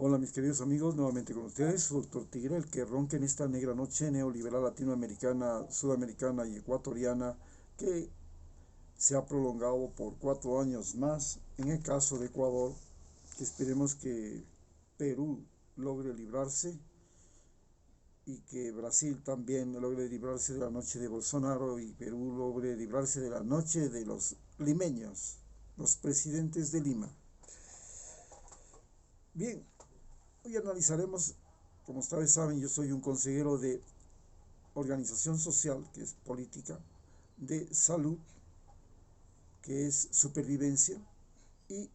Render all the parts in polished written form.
Hola mis queridos amigos, nuevamente con ustedes, su doctor Tigre, el que ronca en esta negra noche neoliberal latinoamericana, sudamericana y ecuatoriana que se ha prolongado por 4 años más. En el caso de Ecuador, que esperemos que Perú logre librarse y que Brasil también logre librarse de la noche de Bolsonaro y Perú logre librarse de la noche de los limeños, los presidentes de Lima. Bien, hoy analizaremos, como ustedes saben, yo soy un consejero de organización social, que es política, de salud, que es supervivencia, y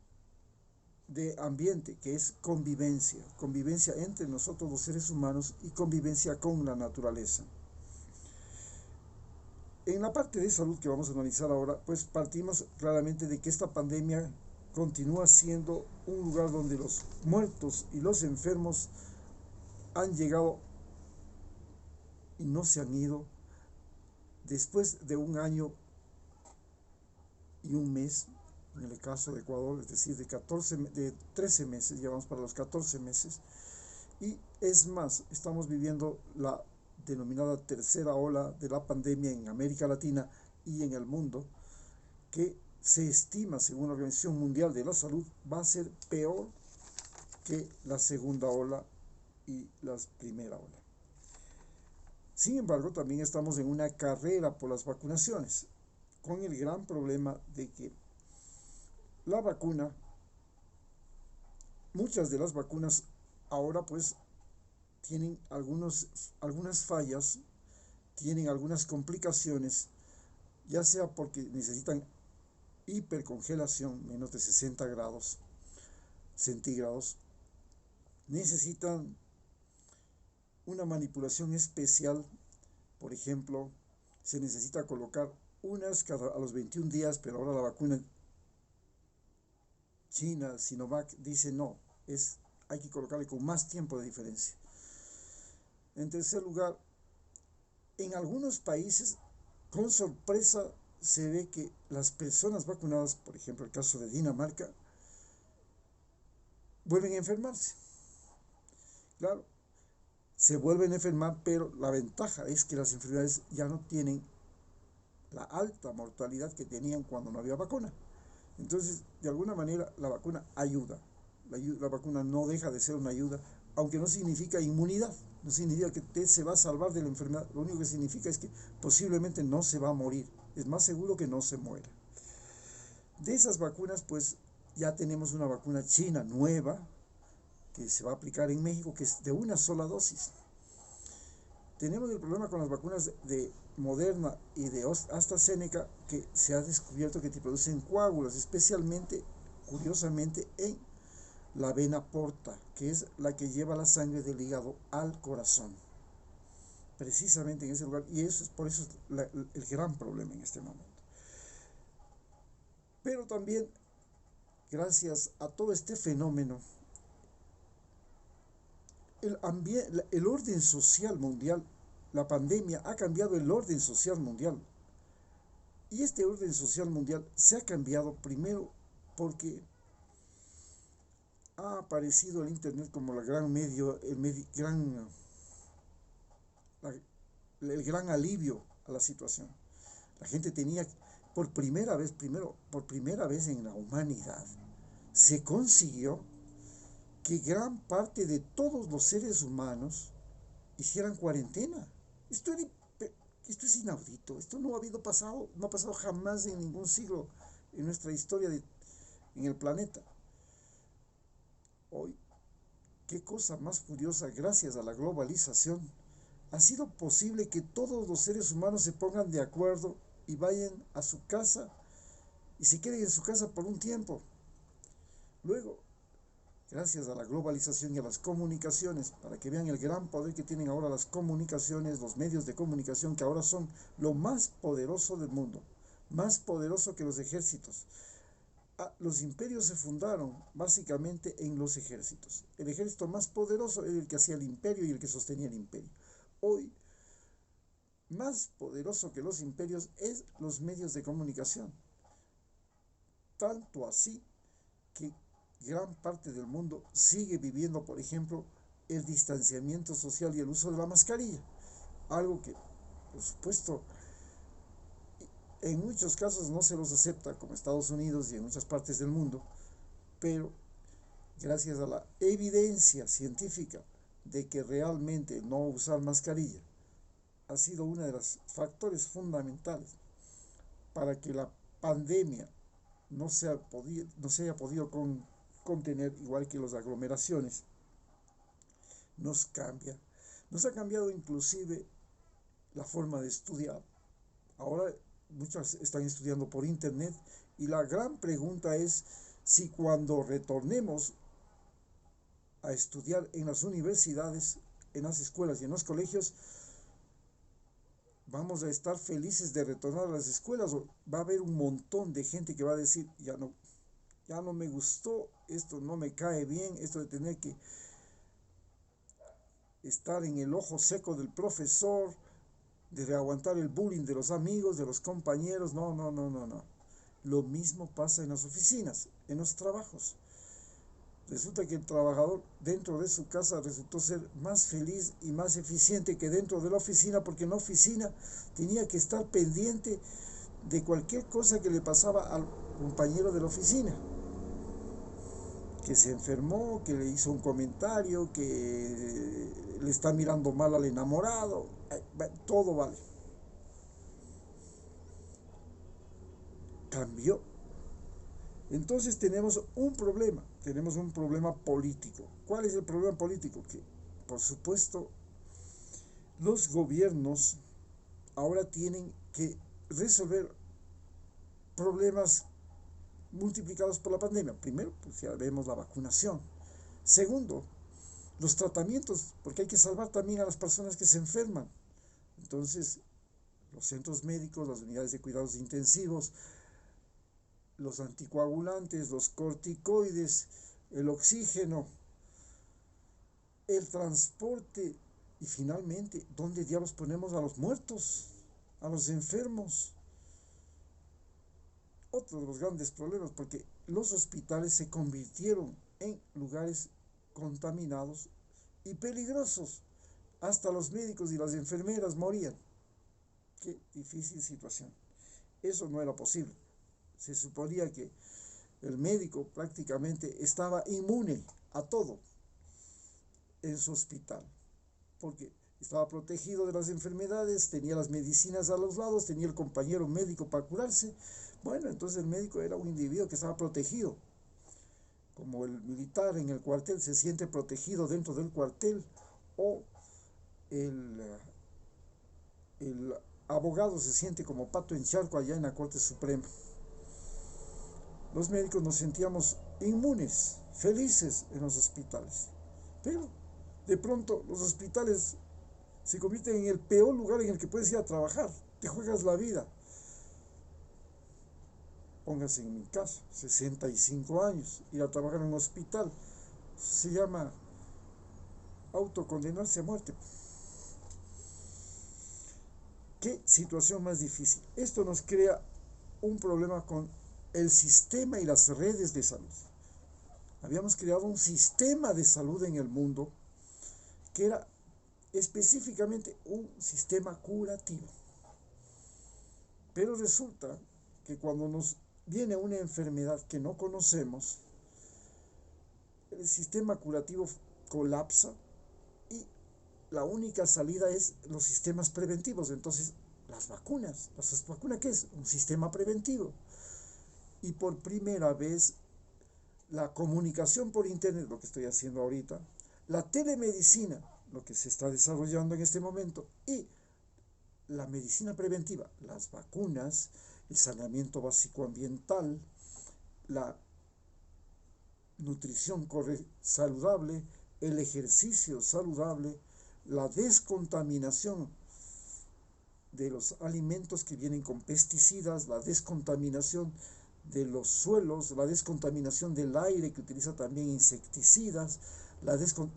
de ambiente, que es convivencia, convivencia entre nosotros los seres humanos y convivencia con la naturaleza. En la parte de salud que vamos a analizar ahora, pues partimos claramente de que esta pandemia continúa siendo un lugar donde los muertos y los enfermos han llegado y no se han ido después de un año y un mes, en el caso de Ecuador, es decir, de 13 meses, ya vamos para los 14 meses, y es más, estamos viviendo la denominada tercera ola de la pandemia en América Latina y en el mundo, que se estima, según la Organización Mundial de la Salud, va a ser peor que la segunda ola y la primera ola. Sin embargo, también estamos en una carrera por las vacunaciones, con el gran problema de que la vacuna, muchas de las vacunas ahora pues tienen algunas fallas, tienen algunas complicaciones, ya sea porque necesitan hipercongelación, menos de 60 grados centígrados, necesitan una manipulación especial, por ejemplo, se necesita colocar unas a los 21 días, pero ahora la vacuna China, Sinovac, dice no, hay que colocarle con más tiempo de diferencia. En tercer lugar, en algunos países, con sorpresa, se ve que las personas vacunadas, por ejemplo el caso de Dinamarca, vuelven a enfermarse. Claro, se vuelven a enfermar, pero la ventaja es que las enfermedades ya no tienen la alta mortalidad que tenían cuando no había vacuna. Entonces, de alguna manera, la vacuna ayuda. La vacuna no deja de ser una ayuda, aunque no significa inmunidad, no significa que usted se va a salvar de la enfermedad. Lo único que significa es que posiblemente no se va a morir. Es más seguro que no se muera. De esas vacunas, pues ya tenemos una vacuna china nueva que se va a aplicar en México, que es de una sola dosis. Tenemos el problema con las vacunas de Moderna y de AstraZeneca, que se ha descubierto que te producen coágulos, especialmente, curiosamente, en la vena porta, que es la que lleva la sangre del hígado al corazón. Precisamente en ese lugar, y eso es por eso el gran problema en este momento. Pero también, gracias a todo este fenómeno, el orden social mundial, la pandemia ha cambiado el orden social mundial. Y este orden social mundial se ha cambiado primero porque ha aparecido el Internet como la gran medio, el gran alivio a la situación. La gente tenía, por primera vez en la humanidad, se consiguió que gran parte de todos los seres humanos hicieran cuarentena. Esto, era, esto es inaudito, esto no ha pasado, no ha pasado jamás en ningún siglo en nuestra historia en el planeta. Hoy, qué cosa más curiosa, gracias a la globalización, ha sido posible que todos los seres humanos se pongan de acuerdo y vayan a su casa y se queden en su casa por un tiempo. Luego, gracias a la globalización y a las comunicaciones, para que vean el gran poder que tienen ahora las comunicaciones, los medios de comunicación, que ahora son lo más poderoso del mundo, más poderoso que los ejércitos. Los imperios se fundaron básicamente en los ejércitos. El ejército más poderoso era el que hacía el imperio y el que sostenía el imperio. Hoy, más poderoso que los imperios es los medios de comunicación. Tanto así que gran parte del mundo sigue viviendo, por ejemplo, el distanciamiento social y el uso de la mascarilla. Algo que, por supuesto, en muchos casos no se los acepta, como Estados Unidos y en muchas partes del mundo, pero gracias a la evidencia científica de que realmente no usar mascarilla ha sido uno de los factores fundamentales para que la pandemia no se haya podido contener, igual que las aglomeraciones, nos cambia. Nos ha cambiado inclusive la forma de estudiar. Ahora muchos están estudiando por internet y la gran pregunta es si cuando retornemos a estudiar en las universidades, en las escuelas y en los colegios, vamos a estar felices de retornar a las escuelas, o va a haber un montón de gente que va a decir, ya no me gustó, esto no me cae bien, esto de tener que estar en el ojo seco del profesor, de aguantar el bullying de los amigos, de los compañeros. No, no, no, no, no. Lo mismo pasa en las oficinas, en los trabajos. Resulta que el trabajador dentro de su casa resultó ser más feliz y más eficiente que dentro de la oficina, porque en la oficina tenía que estar pendiente de cualquier cosa que le pasaba al compañero de la oficina, que se enfermó, que le hizo un comentario, que le está mirando mal al enamorado, todo vale. Cambió. Entonces tenemos un problema político. ¿Cuál es el problema político? Que, por supuesto, los gobiernos ahora tienen que resolver problemas multiplicados por la pandemia. Primero, pues ya vemos la vacunación. Segundo, los tratamientos, porque hay que salvar también a las personas que se enferman. Entonces, los centros médicos, las unidades de cuidados intensivos, los anticoagulantes, los corticoides, el oxígeno, el transporte y finalmente, ¿dónde diablos ponemos a los muertos, a los enfermos? Otro de los grandes problemas, porque los hospitales se convirtieron en lugares contaminados y peligrosos. Hasta los médicos y las enfermeras morían. Qué difícil situación. Eso no era posible. Se suponía que el médico prácticamente estaba inmune a todo en su hospital, porque estaba protegido de las enfermedades, tenía las medicinas a los lados, tenía el compañero médico para curarse. Bueno, entonces el médico era un individuo que estaba protegido, como el militar en el cuartel se siente protegido dentro del cuartel, o el, el abogado se siente como pato en charco allá en la Corte Suprema. Los médicos nos sentíamos inmunes, felices en los hospitales, pero de pronto los hospitales se convierten en el peor lugar en el que puedes ir a trabajar, te juegas la vida. Póngase en mi caso, 65 años, ir a trabajar en un hospital, se llama autocondenarse a muerte. ¿Qué situación más difícil? Esto nos crea un problema con el sistema y las redes de salud. Habíamos creado un sistema de salud en el mundo que era específicamente un sistema curativo. Pero resulta que cuando nos viene una enfermedad que no conocemos, el sistema curativo colapsa y la única salida es los sistemas preventivos. Entonces, las vacunas. ¿Las vacunas qué es? Un sistema preventivo. Y por primera vez, la comunicación por internet, lo que estoy haciendo ahorita, la telemedicina, lo que se está desarrollando en este momento, y la medicina preventiva, las vacunas, el saneamiento básico ambiental, la nutrición saludable, el ejercicio saludable, la descontaminación de los alimentos que vienen con pesticidas, la descontaminación de los suelos, la descontaminación del aire que utiliza también insecticidas,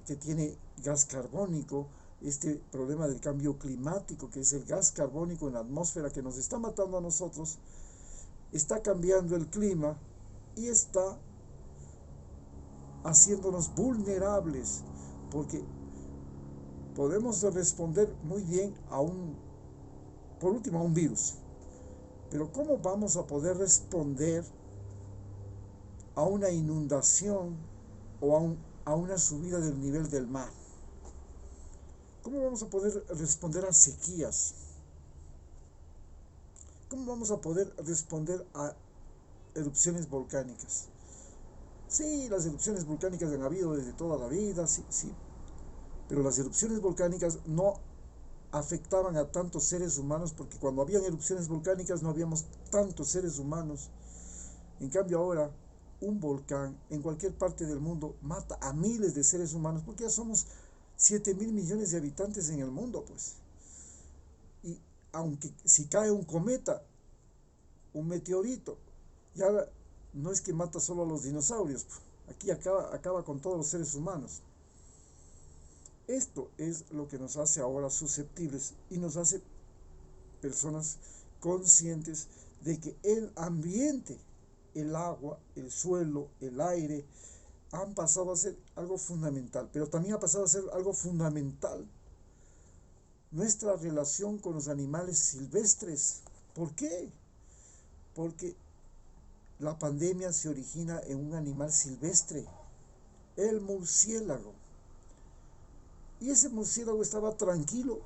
que tiene gas carbónico, este problema del cambio climático, que es el gas carbónico en la atmósfera que nos está matando a nosotros, está cambiando el clima y está haciéndonos vulnerables, porque podemos responder muy bien por último, a un virus, pero ¿cómo vamos a poder responder a una inundación o a una subida del nivel del mar? ¿Cómo vamos a poder responder a sequías? ¿Cómo vamos a poder responder a erupciones volcánicas? Sí, las erupciones volcánicas han habido desde toda la vida, sí, sí, pero las erupciones volcánicas no afectaban a tantos seres humanos, porque cuando habían erupciones volcánicas no habíamos tantos seres humanos. En cambio ahora, un volcán en cualquier parte del mundo mata a miles de seres humanos, porque ya somos 7.000 millones de habitantes en el mundo, pues. Y aunque si cae un cometa, un meteorito, ya no es que mata solo a los dinosaurios, aquí acaba con todos los seres humanos. Esto es lo que nos hace ahora susceptibles y nos hace personas conscientes de que el ambiente, el agua, el suelo, el aire, han pasado a ser algo fundamental, pero también ha pasado a ser algo fundamental nuestra relación con los animales silvestres. ¿Por qué? Porque la pandemia se origina en un animal silvestre, el murciélago. Y ese murciélago estaba tranquilo,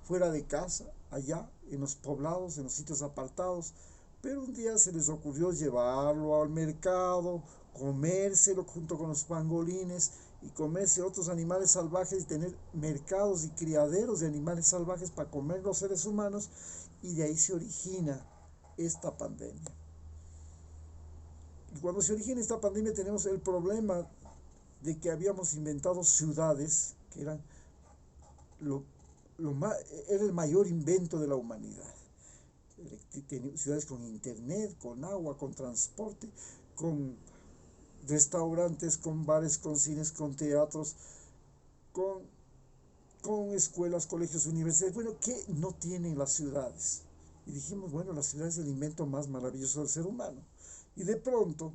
fuera de casa, allá, en los poblados, en los sitios apartados, pero un día se les ocurrió llevarlo al mercado, comérselo junto con los pangolines y comerse otros animales salvajes y tener mercados y criaderos de animales salvajes para comer los seres humanos, y de ahí se origina esta pandemia. Y cuando se origina esta pandemia tenemos el problema de que habíamos inventado ciudades que eran lo, era el mayor invento de la humanidad. Ciudades con internet, con agua, con transporte, con restaurantes, con bares, con cines, con teatros, con, con escuelas, colegios, universidades. Bueno, ¿qué no tienen las ciudades? Y dijimos, bueno, la ciudad es el invento más maravilloso del ser humano. Y de pronto,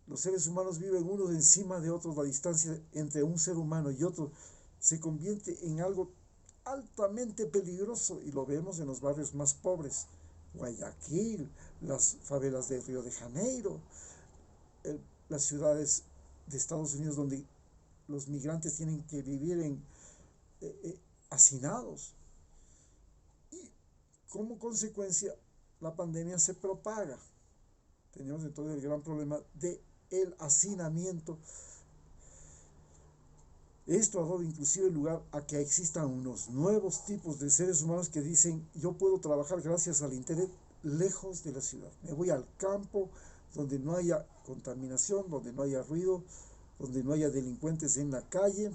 los seres humanos viven unos encima de otros, la distancia entre un ser humano y otro se convierte en algo altamente peligroso, y lo vemos en los barrios más pobres, Guayaquil, las favelas de Río de Janeiro, las ciudades de Estados Unidos donde los migrantes tienen que vivir hacinados. Y como consecuencia, la pandemia se propaga. Tenemos entonces el gran problema de el hacinamiento. Esto ha dado inclusive lugar a que existan unos nuevos tipos de seres humanos que dicen: yo puedo trabajar gracias al internet lejos de la ciudad. Me voy al campo donde no haya contaminación, donde no haya ruido, donde no haya delincuentes en la calle,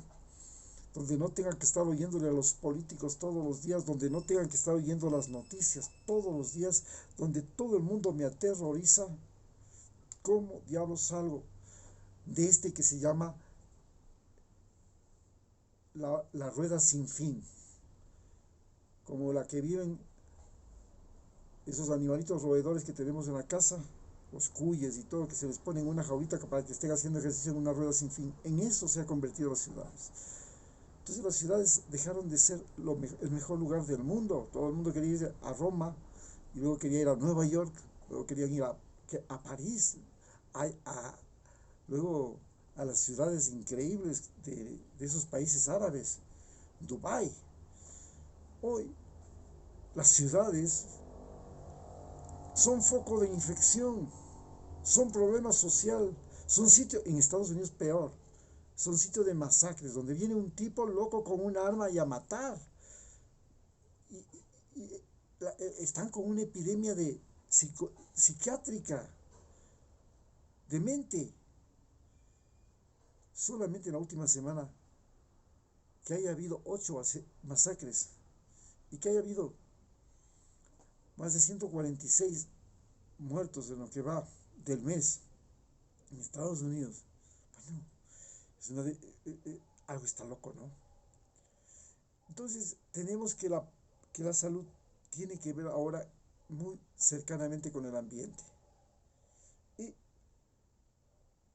donde no tengan que estar oyéndole a los políticos todos los días, donde no tengan que estar oyendo las noticias todos los días, donde todo el mundo me aterroriza. ¿Cómo diablos salgo de este que se llama la rueda sin fin? Como la que viven esos animalitos roedores que tenemos en la casa, los cuyes y todo, que se les pone en una jaulita para que estén haciendo ejercicio en una rueda sin fin. En eso se han convertido las ciudades. Entonces las ciudades dejaron de ser el mejor lugar del mundo. Todo el mundo quería ir a Roma, y luego quería ir a Nueva York, luego querían ir a París, luego a las ciudades increíbles de esos países árabes, Dubái. Hoy las ciudades son foco de infección, son problema social, son sitio, en Estados Unidos peor, son sitios de masacres, donde viene un tipo loco con un arma y a matar. Y, están con una epidemia de psiquiátrica, de mente. Solamente en la última semana, que haya habido 8 masacres y que haya habido más de 146 muertos en lo que va del mes en Estados Unidos. Bueno, es algo está loco, ¿no? Entonces tenemos que la salud tiene que ver ahora muy cercanamente con el ambiente. Y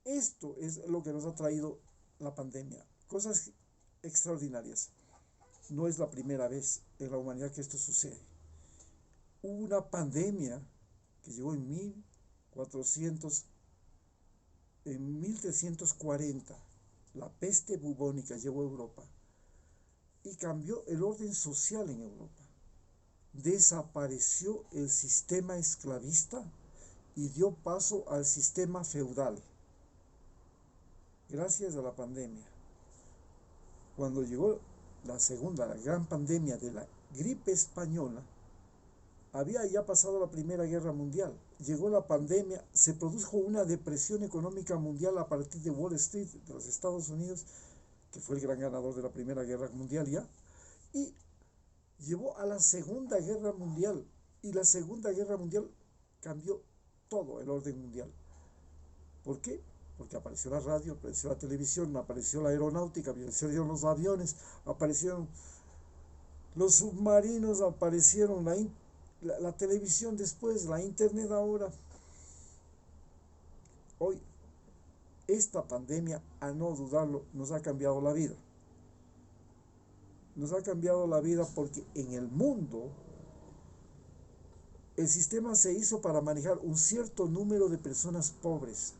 Esto es lo que nos ha traído la pandemia. Cosas extraordinarias. No es la primera vez en la humanidad que esto sucede. Hubo una pandemia que llegó en 1400, en 1340. La peste bubónica llegó a Europa y cambió el orden social en Europa. Desapareció el sistema esclavista y dio paso al sistema feudal. Gracias a la pandemia. Cuando llegó la gran pandemia de la gripe española, había ya pasado la Primera Guerra Mundial. Llegó la pandemia, se produjo una depresión económica mundial a partir de Wall Street, de los Estados Unidos, que fue el gran ganador de la Primera Guerra Mundial ya, y llevó a la Segunda Guerra Mundial. Y la Segunda Guerra Mundial cambió todo el orden mundial. ¿Por qué? Porque apareció la radio, apareció la televisión, apareció la aeronáutica, aparecieron los aviones, aparecieron los submarinos, aparecieron la televisión después, la internet ahora. Hoy, esta pandemia, a no dudarlo, nos ha cambiado la vida. Nos ha cambiado la vida porque en el mundo el sistema se hizo para manejar un cierto número de personas pobres.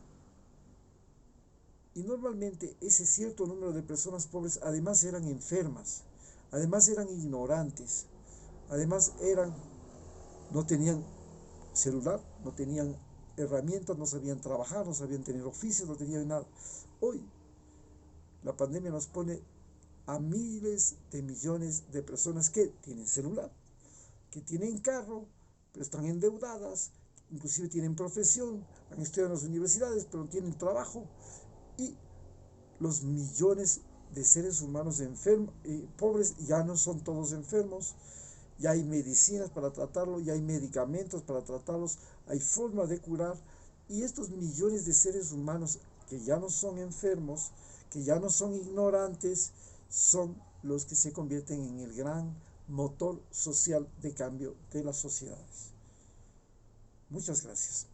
Y normalmente ese cierto número de personas pobres además eran enfermas, además eran ignorantes, además no tenían celular, no tenían herramientas, no sabían trabajar, no sabían tener oficios, no tenían nada. Hoy la pandemia nos pone a miles de millones de personas que tienen celular, que tienen carro, pero están endeudadas, inclusive tienen profesión, han estudiado en las universidades, pero no tienen trabajo, y los millones de seres humanos enfermos, pobres, ya no son todos enfermos, ya hay medicinas para tratarlo, ya hay medicamentos para tratarlos, hay forma de curar, y estos millones de seres humanos que ya no son enfermos, que ya no son ignorantes, son los que se convierten en el gran motor social de cambio de las sociedades. Muchas gracias.